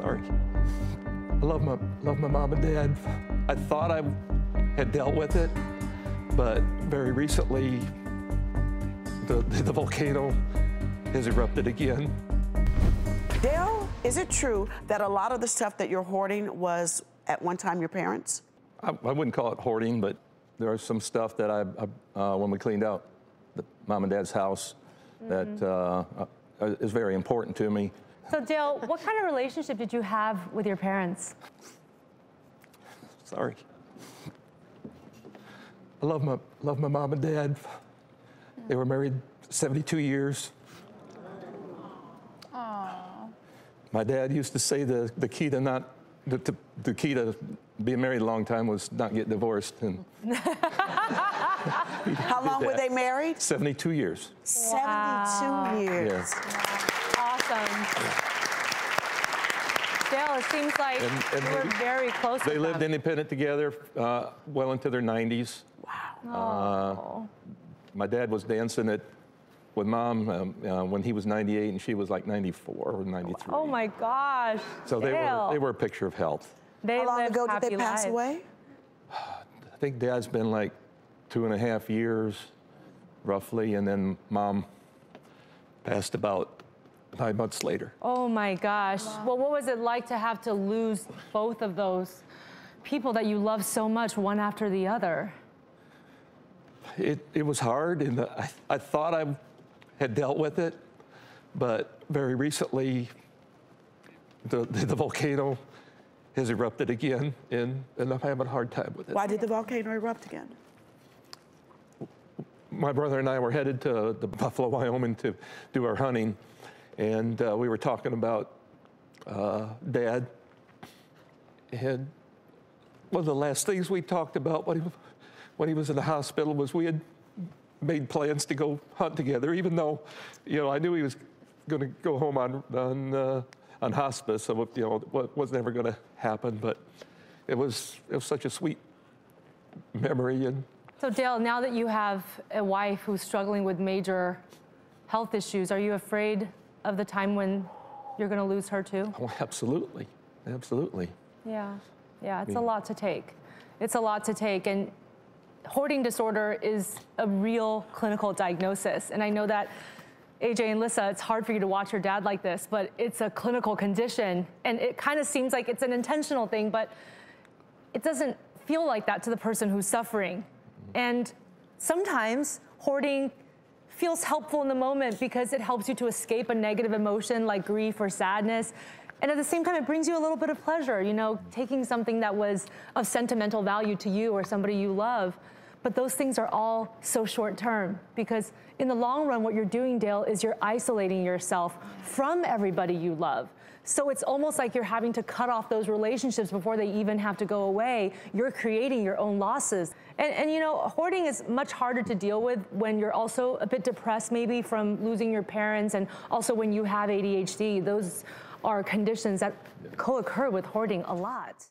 Sorry. I love my mom and dad. I thought I had dealt with it, but very recently, the volcano has erupted again. Dale, is it true that a lot of the stuff that you're hoarding was at one time your parents? I wouldn't call it hoarding, but there was some stuff that when we cleaned out the mom and dad's house, that is very important to me. So Dale, what kind of relationship did you have with your parents? Sorry. I love my mom and dad. They were married 72 years. Aww. My dad used to say the key to being married a long time was not get divorced. And How long were they married? 72 years. 72 years. Yes. Awesome. Dale, it seems like you were very close They with lived them. independent together well into their 90s. Wow. My dad was dancing with mom when he was 98 and she was like 94 or 93. Oh my gosh. So Dale. they were a picture of health. They How long lived ago did happy they pass lives. away? I think Dad's been like 2.5 years, roughly, and then Mom passed about 9 months later. Oh my gosh. Wow. Well, what was it like to have to lose both of those people that you love so much, one after the other? It was hard, and I thought I had dealt with it, but very recently, the volcano has erupted again, and I'm having a hard time with it. Why did the volcano erupt again? My brother and I were headed to Buffalo, Wyoming to do our hunting, and we were talking about Dad, and one of the last things we talked about when he was in the hospital was we had made plans to go hunt together, even though, I knew he was going to go home on hospice, so it was never going to happen. But it was such a sweet memory. And So Dale, now that you have a wife who's struggling with major health issues, are you afraid of the time when you're going to lose her too? oh, absolutely, absolutely. Yeah, it's a lot to take. It's a lot to take, and hoarding disorder is a real clinical diagnosis. And I know that, AJ and Lissa, it's hard for you to watch your dad like this, but it's a clinical condition, and it kind of seems like it's an intentional thing, but it doesn't feel like that to the person who's suffering. And sometimes hoarding feels helpful in the moment because it helps you to escape a negative emotion like grief or sadness. And at the same time, it brings you a little bit of pleasure, taking something that was of sentimental value to you or somebody you love. But those things are all so short term, because in the long run, what you're doing, Dale, is you're isolating yourself from everybody you love. So it's almost like you're having to cut off those relationships before they even have to go away. You're creating your own losses. And hoarding is much harder to deal with when you're also a bit depressed, maybe from losing your parents, and also when you have ADHD. Those are conditions that co-occur with hoarding a lot.